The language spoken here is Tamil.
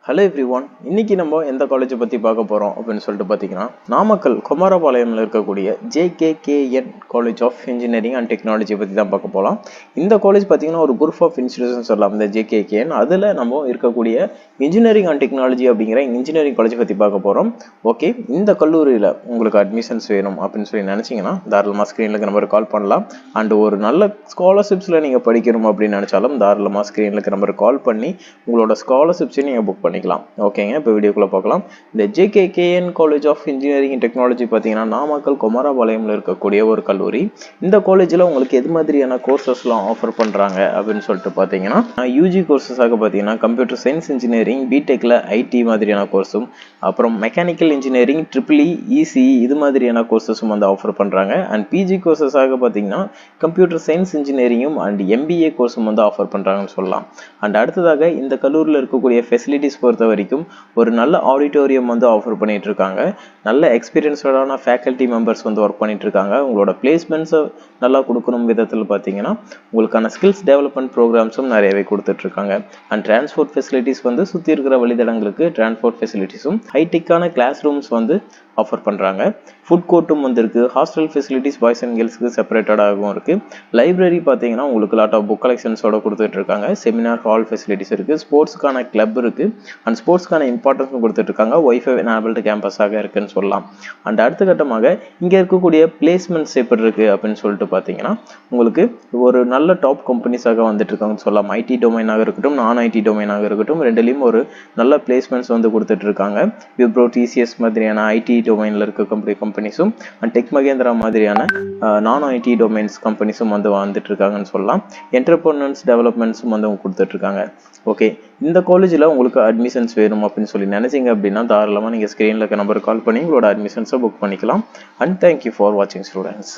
ஹலோ எவ்ரிவான், இன்னைக்கு நம்ம எந்த காலேஜை பற்றி பார்க்க போகிறோம் அப்படின்னு சொல்லிட்டு பார்த்தீங்கன்னா, நாமக்கல் குமாரபாளையமில் இருக்கக்கூடிய JKKN college of engineering and technology பற்றி தான் பார்க்க போகலாம். இந்த காலேஜ் பார்த்தீங்கன்னா ஒரு குரூப் ஆஃப் இன்ஸ்டியூஷன் சொல்லலாம். இந்த JKKN அதில் நம்ம இருக்கக்கூடிய இன்ஜினியரிங் அண்ட் டெக்னாலஜி அப்படிங்கிற இன்ஜினியரிங் காலேஜ் பற்றி பார்க்க போகிறோம். ஓகே, இந்த கல்லூரியில் உங்களுக்கு அட்மிஷன்ஸ் வேணும் அப்படின்னு சொல்லி நினச்சிங்கன்னா தாராளமாக ஸ்க்ரீனுக்கு நம்பருக்கு கால் பண்ணலாம். அண்ட் ஒரு நல்ல ஸ்காலர்ஷிப்ஸில் நீங்கள் படிக்கணும் அப்படின்னு நினச்சாலும் தாராளமாக ஸ்க்ரீனுக்கு நம்பருக்கு கால் பண்ணி உங்களோட ஸ்காலர்ஷிப்ஸையும் நீங்கள் புக் பண்ணிக்கலாம். ஓகேங்க, இப்போ வீடியோக்குள்ளே பார்க்கலாம். இந்த JKKN college of engineering and technology பார்த்தீங்கன்னா நாமக்கல் குமாரபாளையமில் இருக்கக்கூடிய ஒரு கல்லூரி. இந்த காலேஜில் உங்களுக்கு எது மாதிரியான கோர்சஸ்லாம் ஆஃபர் பண்ணுறாங்க அப்படின்னு சொல்லிட்டு பார்த்தீங்கன்னா, யூஜி கோர்சஸாக பார்த்தீங்கன்னா கம்ப்யூட்டர் சயின்ஸ் இன்ஜினியரிங், பிடெக்கில் ஐடி மாதிரியான கோர்ஸும், அப்புறம் மெக்கானிக்கல் இன்ஜினியரிங், EEE, ECE இது மாதிரியான கோர்சஸும் வந்து ஆஃபர் பண்ணுறாங்க. அண்ட் பிஜி கோர்சஸாக பார்த்தீங்கன்னா கம்ப்யூட்டர் சயின்ஸ் இன்ஜினியரிங்கும் அண்ட் MBA கோர்ஸும் வந்து ஆஃபர் பண்ணுறாங்கன்னு சொல்லலாம். அண்ட் அடுத்ததாக இந்த கல்லூரியில் இருக்கக்கூடிய ஃபெசிலிட்டிஸ் பொறுத்த வரைக்கும் ஒரு நல்ல ஆடிட்டோரியம் வந்து ஆஃபர் பண்ணிட்டு இருக்காங்க. நல்ல எக்ஸ்பீரியன்ஸ்டான ஃபேக்கல்ட்டி மெம்பர்ஸ் வந்து ஒர்க் பண்ணிட்டு இருக்காங்க. உங்களோட பிளேஸ்மெண்ட்ஸை நல்லா கொடுக்கணும் விதத்தில் பார்த்தீங்கன்னா உங்களுக்கான ஸ்கில்ஸ் டெவலப்மெண்ட் ப்ரோக்ராம்ஸும் நிறையவே கொடுத்துட்டு இருக்காங்க. அண்ட் டிரான்ஸ்போர்ட் ஃபெசிலிட்டிஸ் வந்து சுற்றி இருக்கிற வழித்தடங்களுக்கு டிரான்ஸ்போர்ட் ஃபெசிலிட்டிஸும், ஹைடெக்கான கிளாஸ் ரூம்ஸ் வந்து ஆஃபர் பண்ணுறாங்க. ஃபுட் கோர்ட்டும் வந்துருக்கு. ஹாஸ்டல் ஃபெசிலிட்டிஸ் பாய்ஸ் அண்ட் கேர்ள்ஸுக்கு செப்பரேட்டடாகவும் இருக்குது. லைப்ரரி பார்த்தீங்கன்னா உங்களுக்கு லாட் ஆஃப் புக் கலெக்ஷன்ஸோட கொடுத்துட்டு இருக்காங்க. செமினார் ஹால் ஃபெசிலிட்டிஸ் இருக்குது. ஸ்போர்ட்ஸ்க்கான கிளப் இருக்குது. அண்ட் ஸ்போர்ட்ஸ்க்கான இம்பார்ட்டன்ஸும் கொடுத்துட்டு இருக்காங்க. ஒய்ஃபை எனேபிள்டு கேம்பஸாக இருக்குன்னு சொல்லலாம். அண்ட் அடுத்த கட்டமாக இங்கே இருக்கக்கூடிய பிளேஸ்மெண்ட்ஸ் எப்படி இருக்குது அப்படின்னு சொல்லிட்டு பார்த்தீங்கன்னா உங்களுக்கு ஒரு நல்ல டாப் கம்பெனிஸாக வந்துட்டு இருக்காங்கன்னு சொல்லலாம். ஐடி டொமைனாக இருக்கட்டும், நான் ஐடி டொமைனாக இருக்கட்டும், ரெண்டுலேயும் ஒரு நல்ல பிளேஸ்மெண்ட்ஸ் வந்து கொடுத்துட்டு இருக்காங்க. விப்ரோ, TCS மாதிரியான ஐடி டொமைனில் இருக்கக்கூடிய கம்பெனிஸும் அண்ட் டெக் மகேந்திரா மாதிரியான நான் ஐடி டொமைன்ஸ் கம்பெனிஸும் வந்து வந்துட்டு இருக்காங்கன்னு சொல்லலாம். என்டர்பிரனர்ஸ் டெவலப்மெண்ட்ஸும் வந்து கொடுத்துட்டு இருக்காங்க. ஓகே, இந்த காலேஜில் உங்களுக்கு அட்மிஷன்ஸ் வேணும் அப்படின்னு சொல்லி நினைச்சீங்க அப்படின்னா தாராளமாக நீங்கள் ஸ்க்ரீனில் இருக்க நம்பருக்கு கால் பண்ணி உங்களோட அட்மிஷன்ஸை புக் பண்ணிக்கலாம். அண்ட் தேங்க்யூ ஃபார் வாட்சிங் ஸ்டூடெண்ட்ஸ்.